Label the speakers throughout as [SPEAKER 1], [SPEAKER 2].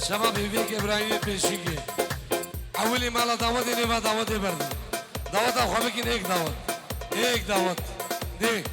[SPEAKER 1] شباب يفيك إبراهيم بيشيكي أولي مالا دعوت إني ما دعوت برد دعوت أخوابك هيك دعوت هيك دعوت دي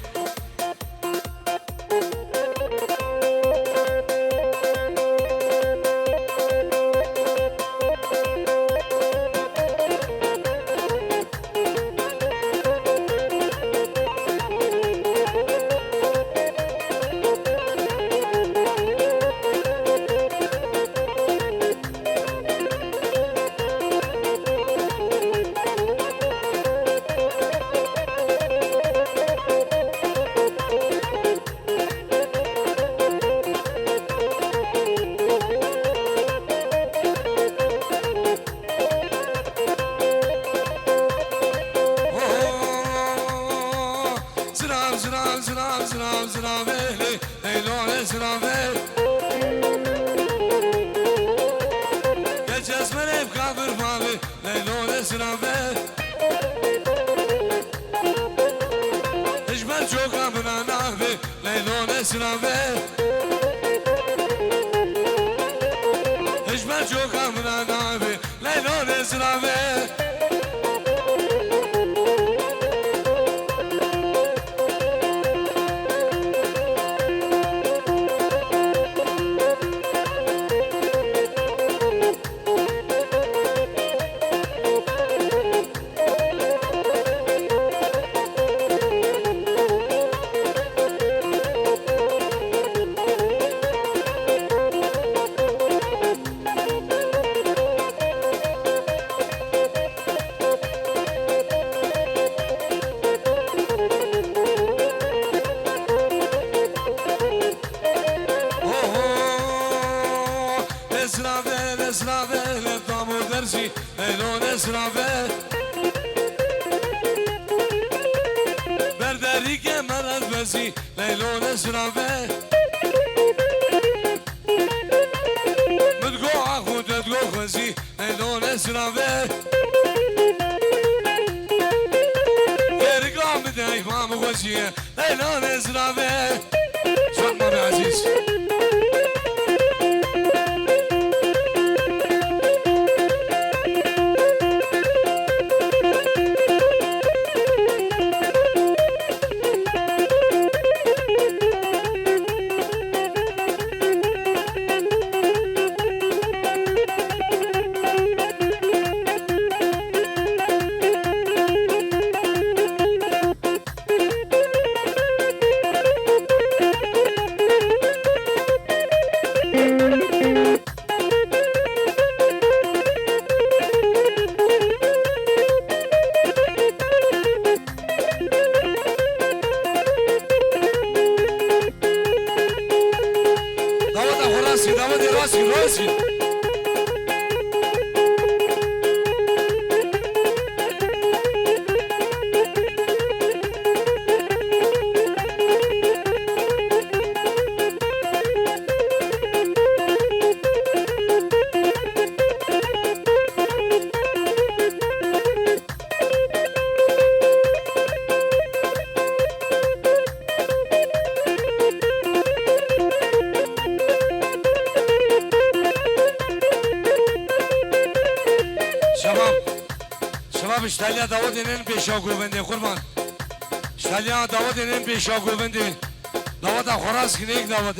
[SPEAKER 1] اشتالیا دعوت اینن پیشا گوونده قربان اشتالیا دعوت اینن پیشا گوونده دعوت خراس کنه یک دعوت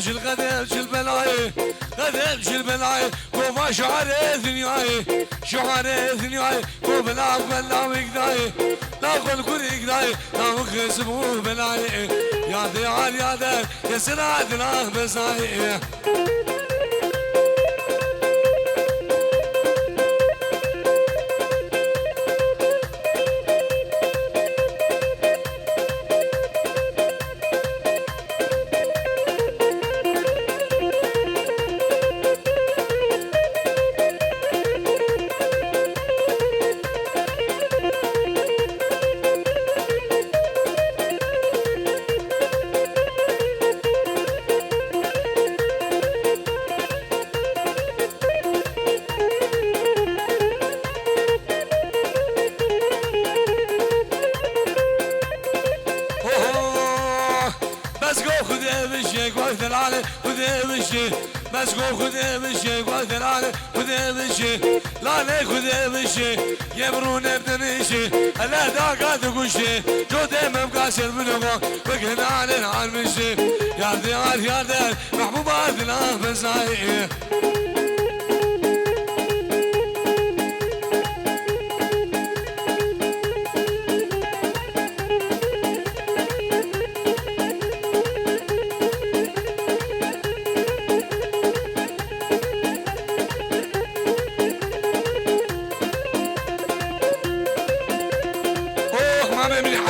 [SPEAKER 1] شل قدم شل بلاي قدم شل بلاي كوفا شعر ثنياي شعر ثنياي كوفا بلا مقداي لا قل كل قداي لا مخسبو بلاي يا ديار يا دار يا سراد لا بزاي بشي قوت العالي خذي بشي مسكو خذي بشي قوت العالي خذي بشي لا لي خذي بشي يبرون بدنشي هلا داقات قشي جودي مبقاسر منهم بقنا على العالم بشي يا ديار يا ديار محبوبات الأنفسائي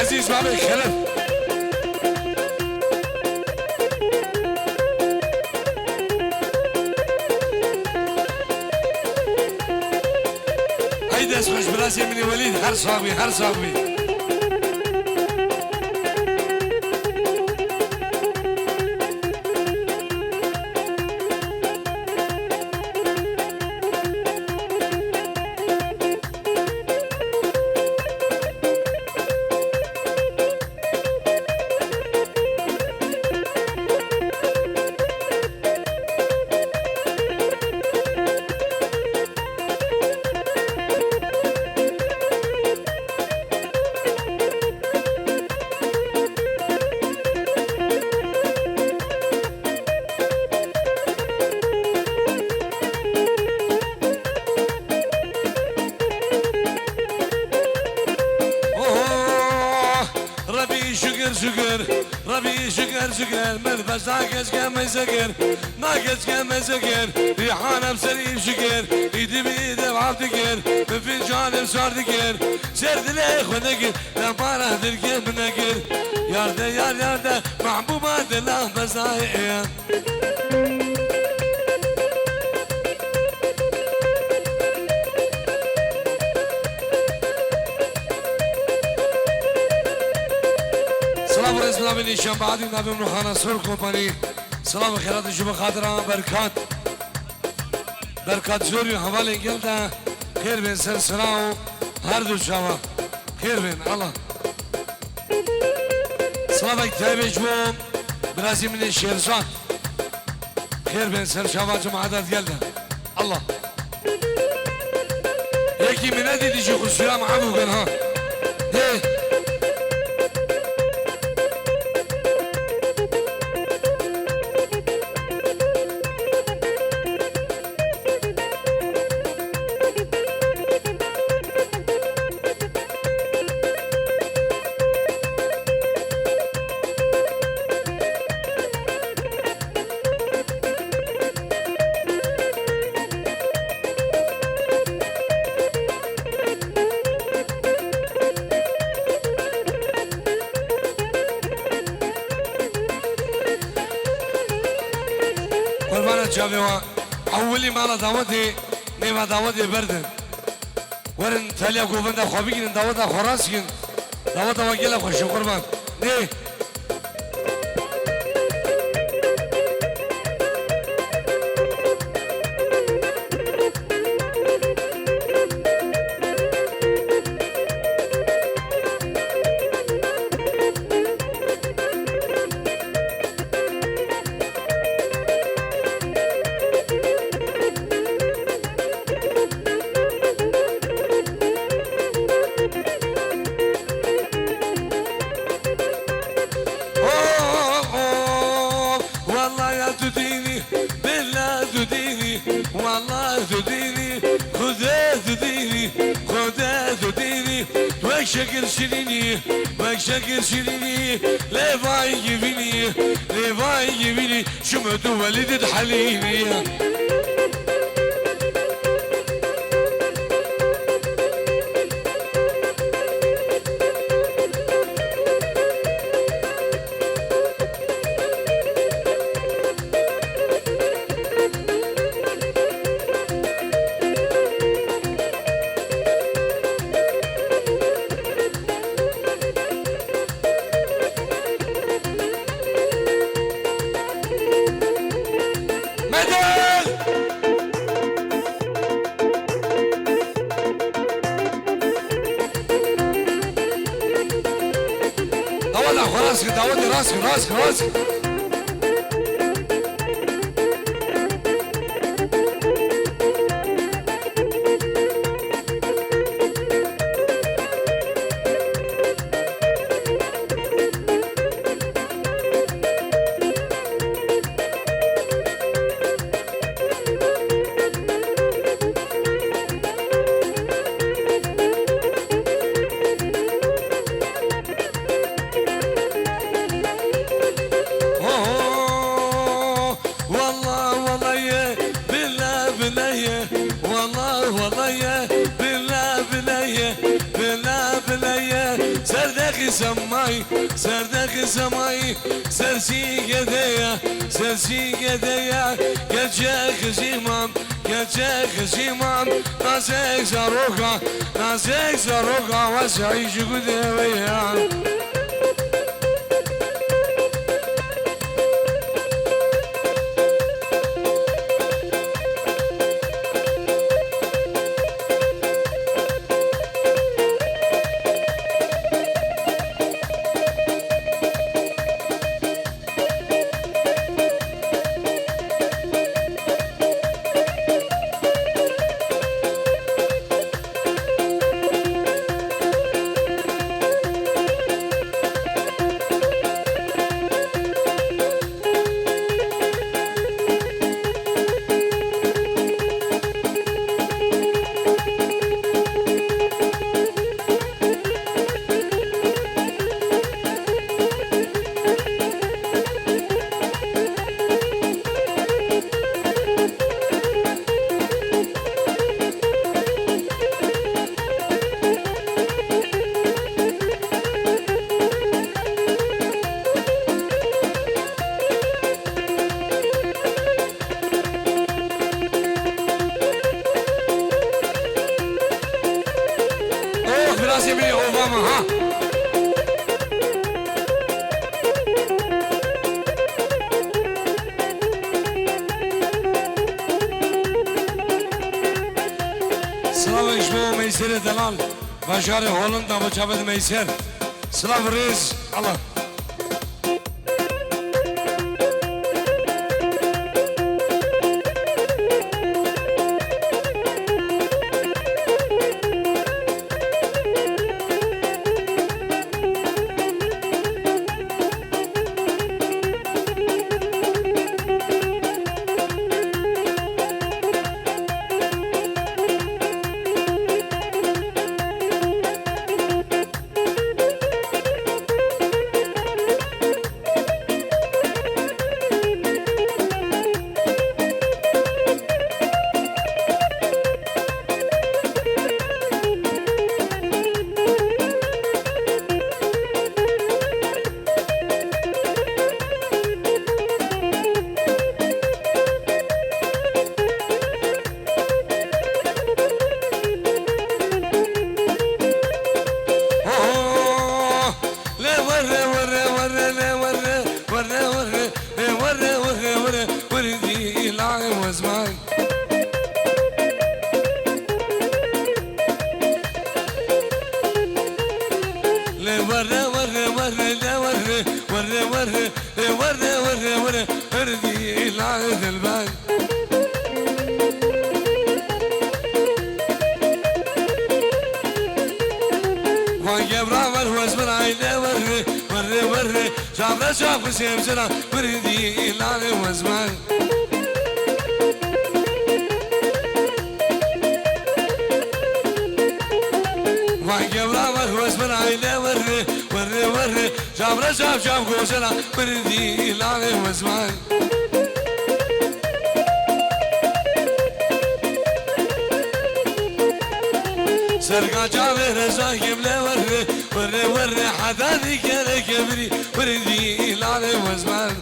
[SPEAKER 1] عزيز بابا الخلف هيدا اسمش براسي من وليد هر صاحبي هر صاحبي ربي شكر شكر مذبح ناقص كم يسكر ناقص كم يسكر ريحانه بسليم شكر ايدي بايدي بعبدكر من فنجان صار ذكر سرد لي خذكر لما راه ذكر منكر يارده يار يارده محبوبات الله بسايق سلام النشان بعدي نبي من خانة سور كومباني سلام خيرات شو بخاطرها بركات زوري حوالي قلتا خير بين سلسلاو هر دو شوا خير بين الله سلام كتابي جوم براسي من الشيرزان خير بين سلسلاو جماعة قلتا الله يكي من ادي دي شو خسيام عبو قل ها هيه جاوي اولي مالا دعوتي نيما دعوتي بردن ورن تاليا قوبندا خوابيكين دعوتا خراسكين دعوتا وكيلا خوش قربان نيه شكر شيريني بك شكر شيريني ليفاي جبيني ليفاي جبيني شمت ولدت حليني راسك داودي راسك سردك سماي سرسي قديا سرسي قديا كجاك زمام كجاك زمام نازك زروقا نازك زروقا وسعيش قديا براسي بني اوباما ها سلام اشبو ميسر دلال بشار هولندا بچابد ميسر سلام ريز الله شاف وسيم سلام بردي لالي وزمان واقف رامر واسمر عيني وري وري وري شاف وسلام بردي لالي وزمان سرقا جابي رزاق يملي وري وري وري حدادي كالي كبري وردي لالي وزمان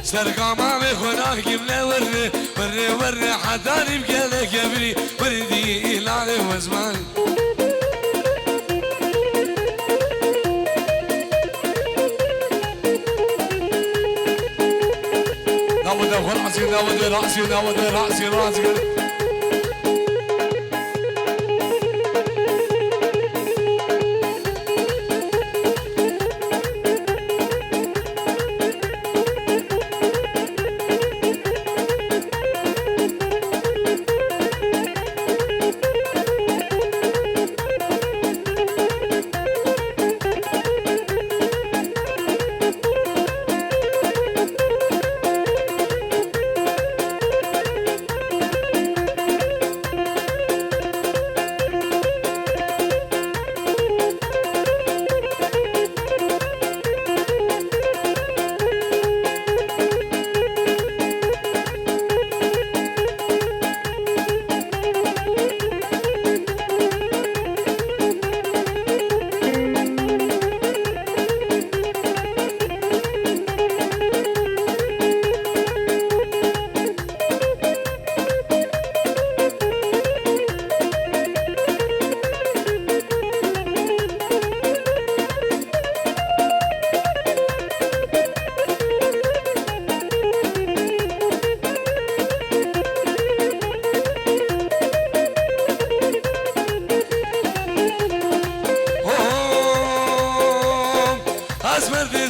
[SPEAKER 1] سرقا مامي خناك يملي وري وري وري حدادي كالي كبري وردي لالي وزمان ناود راسي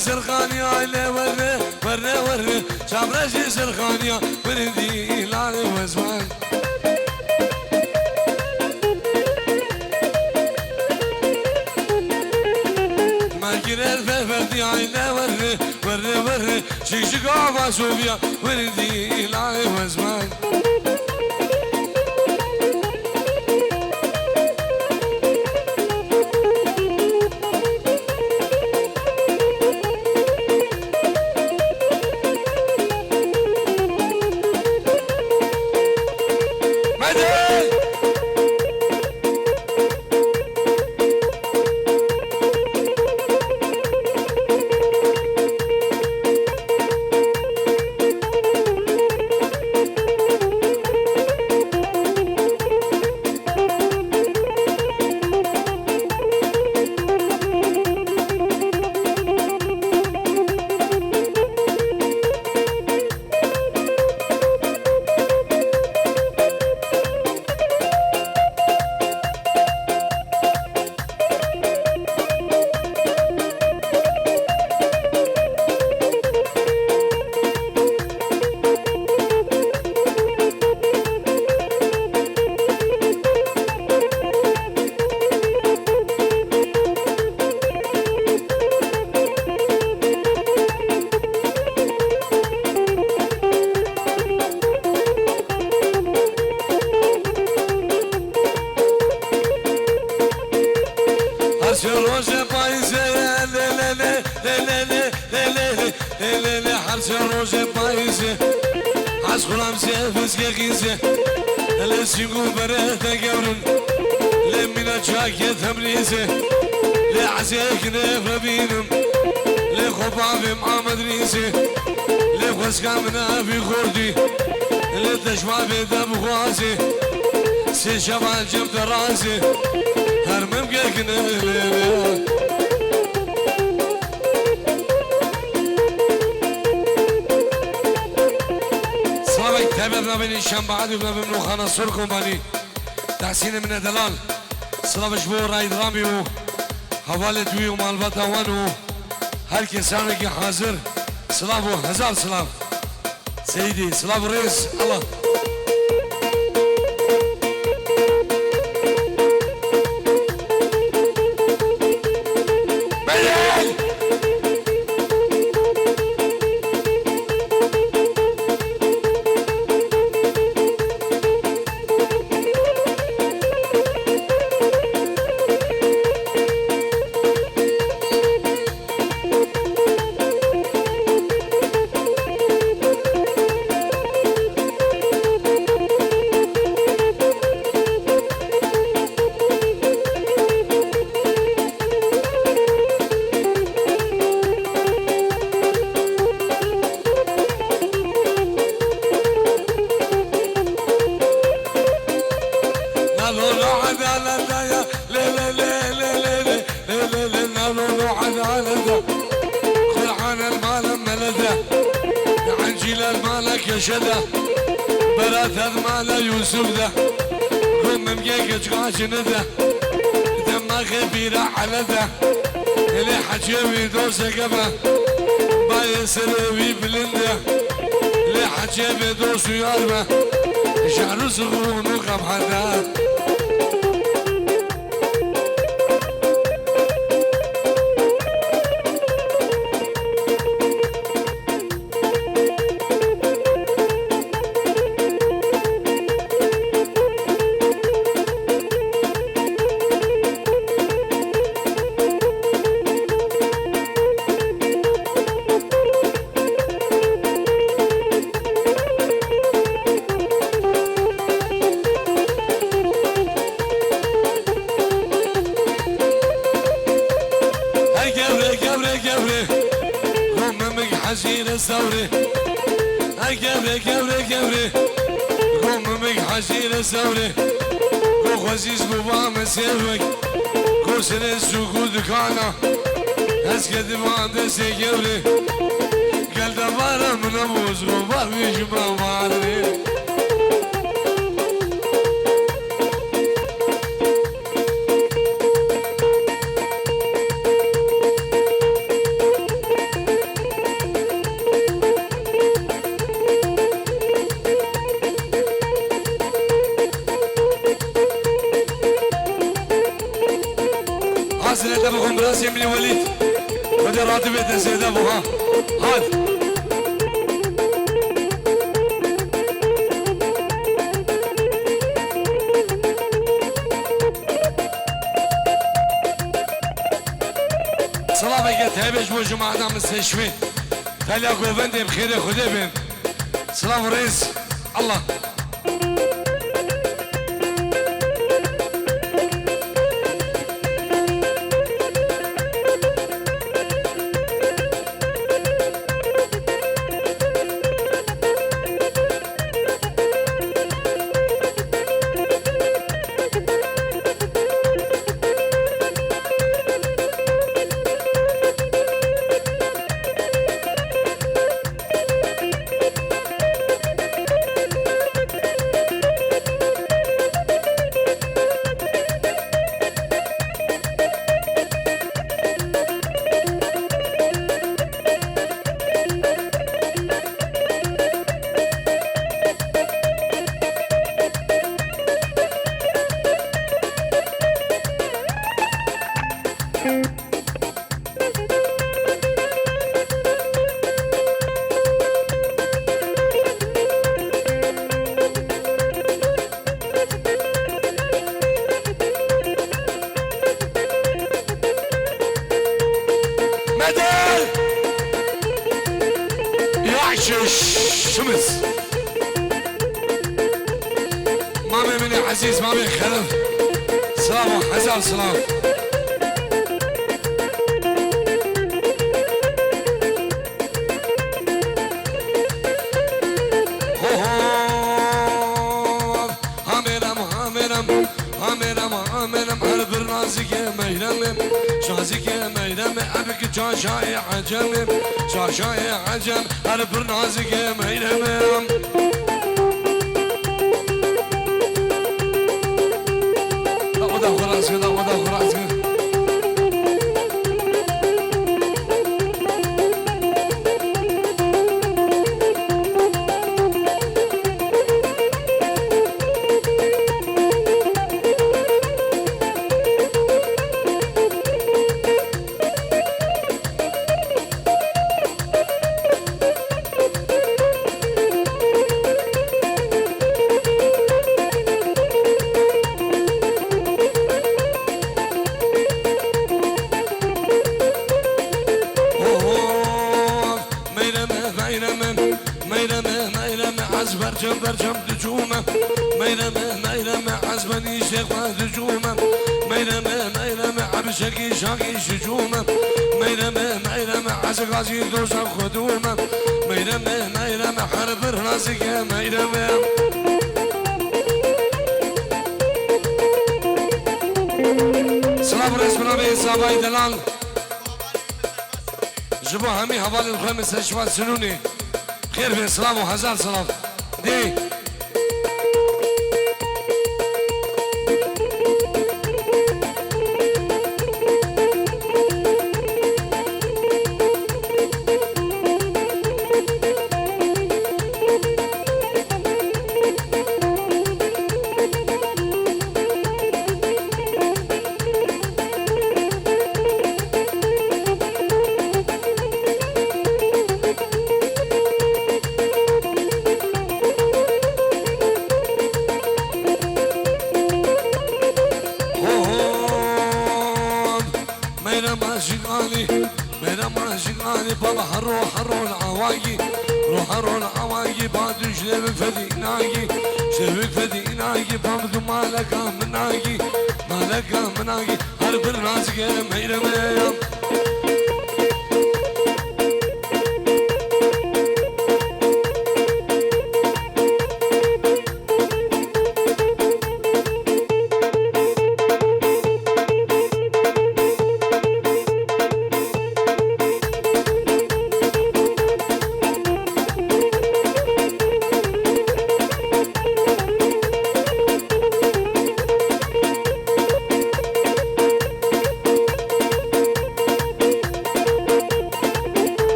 [SPEAKER 1] سرخانيا لا ورة ورة ورة شامرجي سرخانيا بردي لالي وزمان ما كنا الفردي عينا ورة ورة ورة شيشك عفا صوفيا بردي لالي وزمان روزه پاییزه لی هر روزه پاییزه از خونم سفز که خیزه لی سینگو بره تگرون لی مینا چاکه تمریزه لی عزیک نفر بینم لی خوبابم آمد ریزه لی خوزکم نفی خوردی لی تشمابی دم خوازه سی شبان جم درازه هر ممکن لیلی سلامك تابعنا بين الشام بعد وبنا بمنو خانا سور كومباني تحسين من دلال سلام شبو رايد رامي و حوالي دوي ومالباتا وانو هر كسانه كي حاضر سلام و هزار سلام سيدي سلام رئيس الله شده برات مال يوسف ده قوم مجيك تقاشن ده دماغي بيرا على ده اللي حجيبي دوسه قبا باي سلوي بلنده اللي حجيبي دوسه ياربه شعر صغون وقم حدا ثوري قبري قبري قبري قوم مك حشير ثوري قو خزيز بابا مسيرك قو سنس سكوت كانا اسكت ما دسي قبري قال دبارة من ابوز غبار بيجمع مالي زلت ابوكم براسي من وليد ودي راتب يتسيد ابوها هاد صلاة بقيت هبش بو جماعنا مستشفي تاليا قوفندي بخير خدي بهم سلام رئيس الله شمس مامي مني عزيز مامي خلف سلام حزام سلام حرب الرازق ميرم شازق ميرم أبك جاشاي عجم جاشاي عجم حرب الرازق ميرم لا خلاص لا خلاص برجم دجومه ميرمه عزبني شيخ دجومه ميرمه عبشكي شاقي شجومه ميرمه عزقازي دوسا خدومه ميرمه حرب راسك ميرمه سلام رئيس برامي صاباي دلال جبو همي حوالي الخمس اشوال سنوني خير في سلام وهزار سلام دي بابا حرو العواقي حرو العواقي بعد جلب فديناقي شبك فديناقي بابد مالك مناقي حرب الرازق ميرم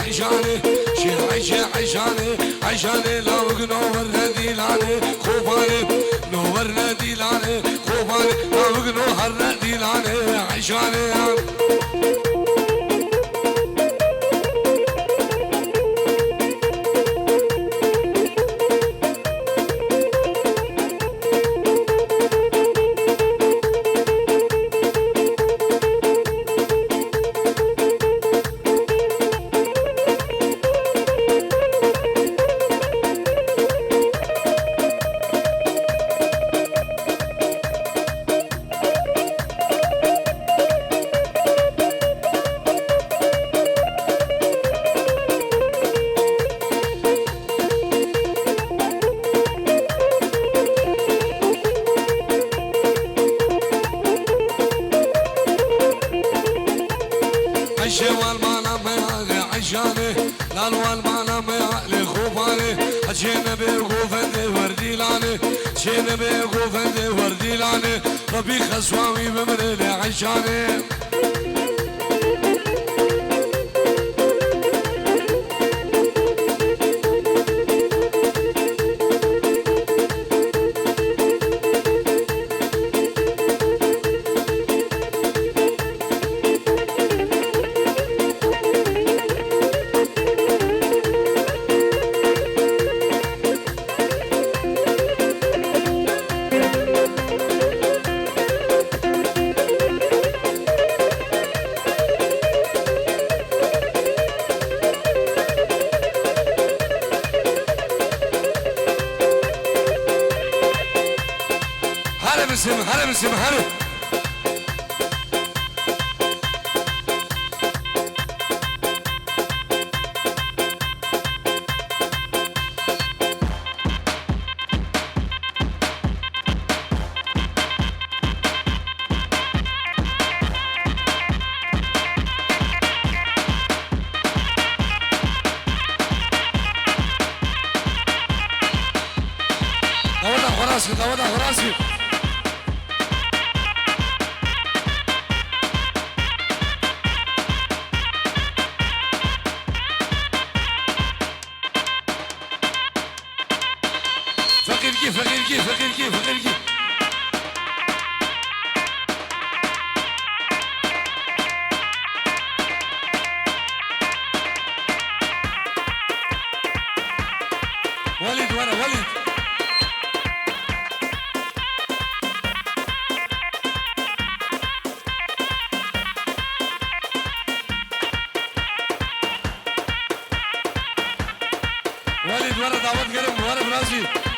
[SPEAKER 1] عيشاني شي عيشاني عشاني لاوق نور نديلاني خوفاني نور نديلاني خوفاني لاوق نور نديلاني عشاني عشوال مانا ميالي عشاني لالوال مانا ميالي خوفاني عشينا بيقوفندي ورديلاني عشينا بيقوفندي ورديلاني ربي خسوامي بمرلي عشاني هلا بسم هلا داودا خراسي فقير وليد ورا وليد وليد ورا دعوت قلب ورا براسي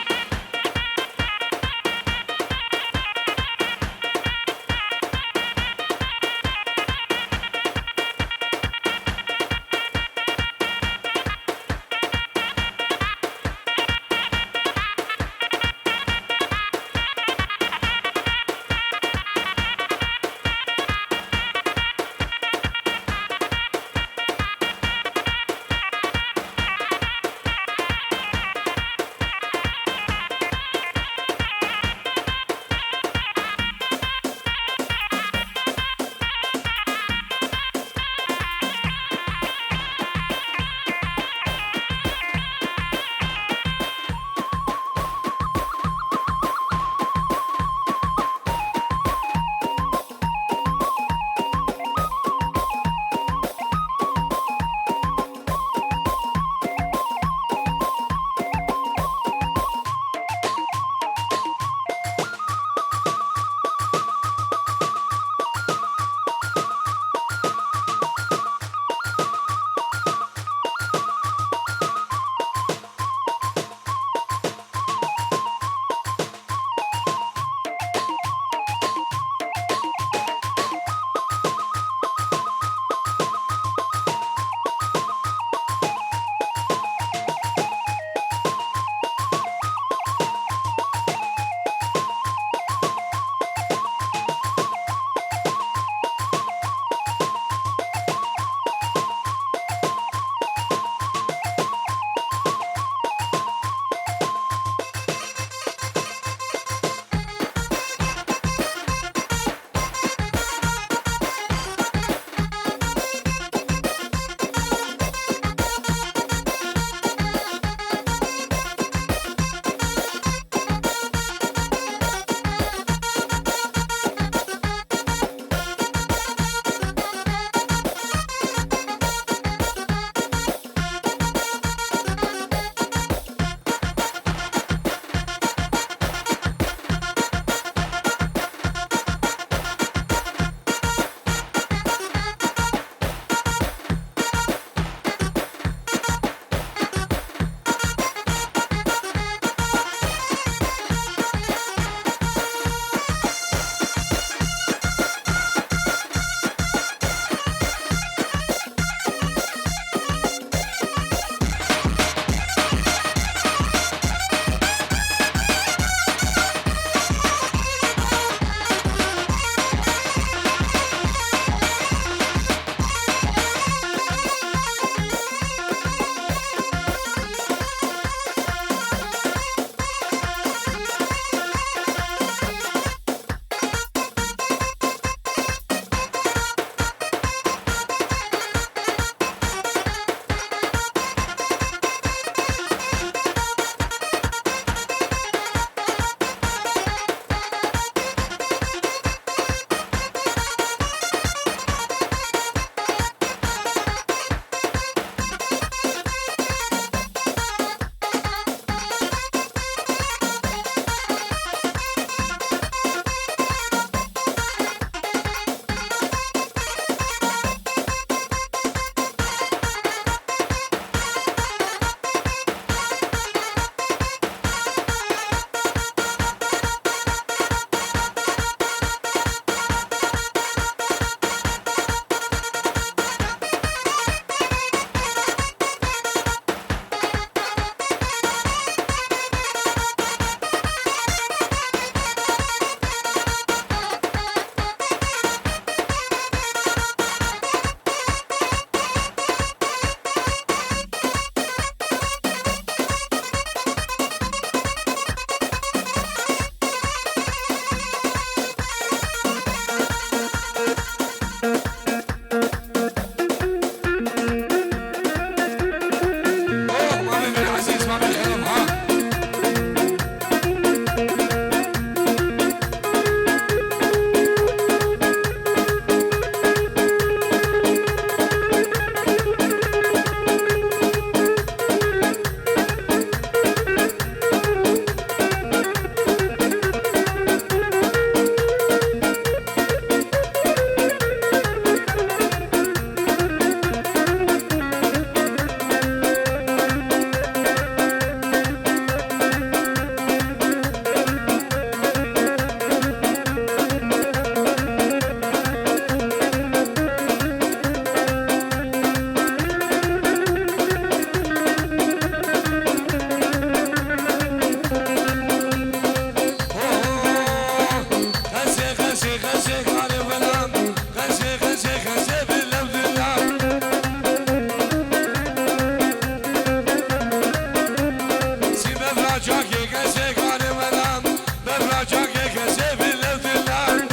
[SPEAKER 1] براجاكي كسي كان ملام براجاكي كسي في الأبدلان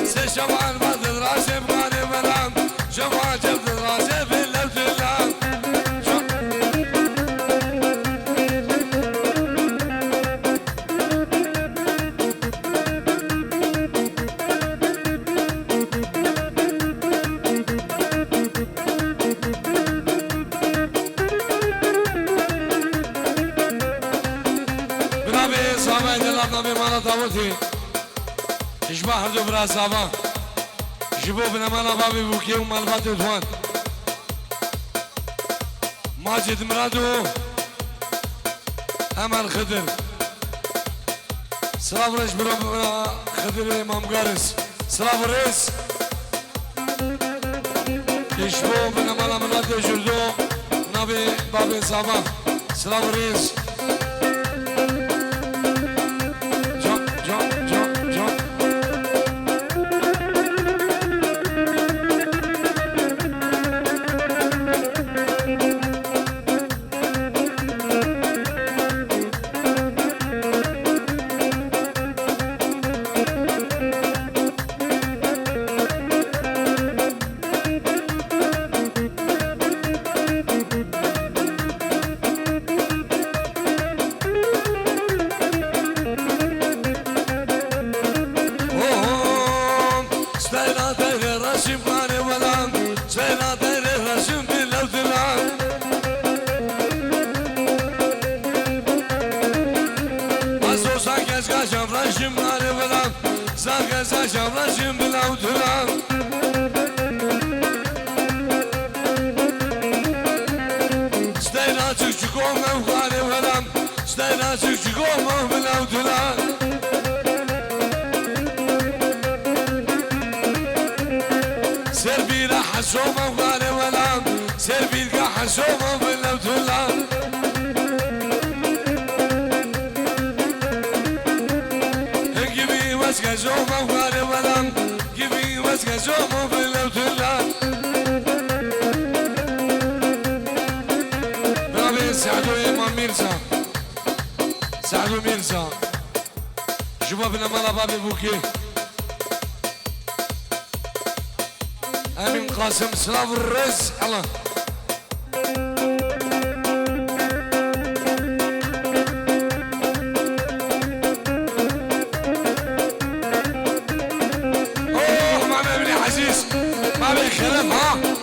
[SPEAKER 1] سي شبان بدل راسي بغان ملام شبان جبد راسي في الأبدلان نبي مالا طاوتي تشبه هردو برا صابان جبو بنا مالا بابي بوكي ومال باتي دوان ماجد مرادو أمل خضر سلاف ريش برا خضر إمام قارس سلاف ريس تشبو بنا مالا مرادو جردو نبي بابي صابان سلاف ريس Saçam rajim bilav duran Steyna çıkçık olmam gari veram Steyna çıkçık olmam bilav duran Serbira hasomam gari veram Serbira hasomam bilav duran Gazoma gari valam gibi vas gazoma bilawtullah Nabi Saadu İmam Mirza Saadu Mirza Juba bin Amala Babi Buki Amin Qasım Slav Rez Allah ما بيخرب ها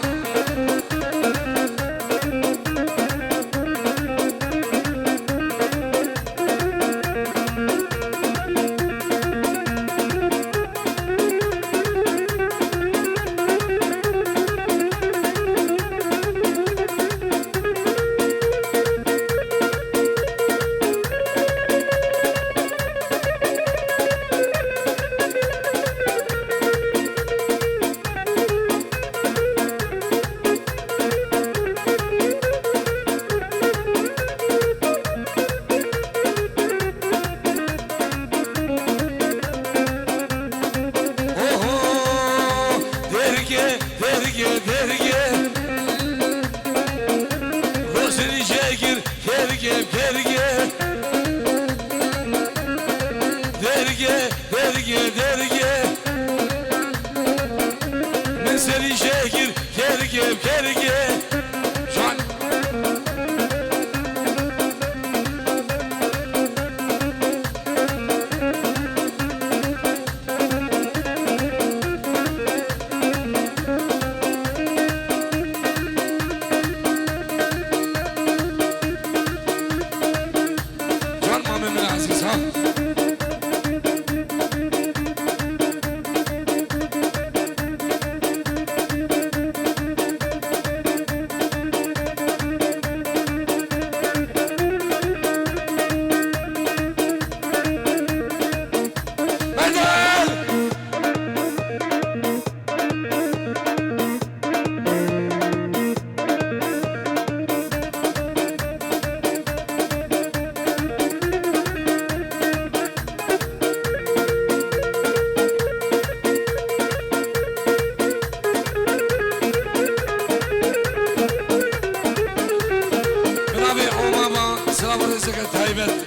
[SPEAKER 1] سكت هايبت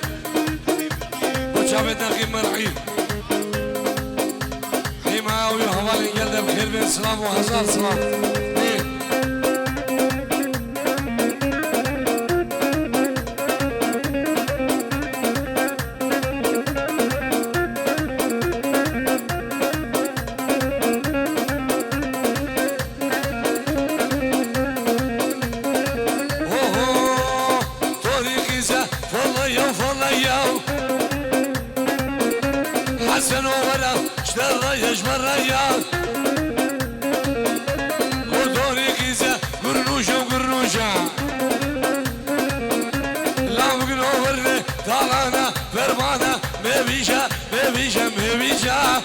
[SPEAKER 1] وشافت نقيم مرعيب حماوي وحوالي قلب بخير بين سلام وهزار سلام حسن ولا اشترى يجمر ريال ودوري كيزة قرنوشة وقرنوشة لا بقنو ورني طالعنا فرمانة مبيشة مبيشة مبيشة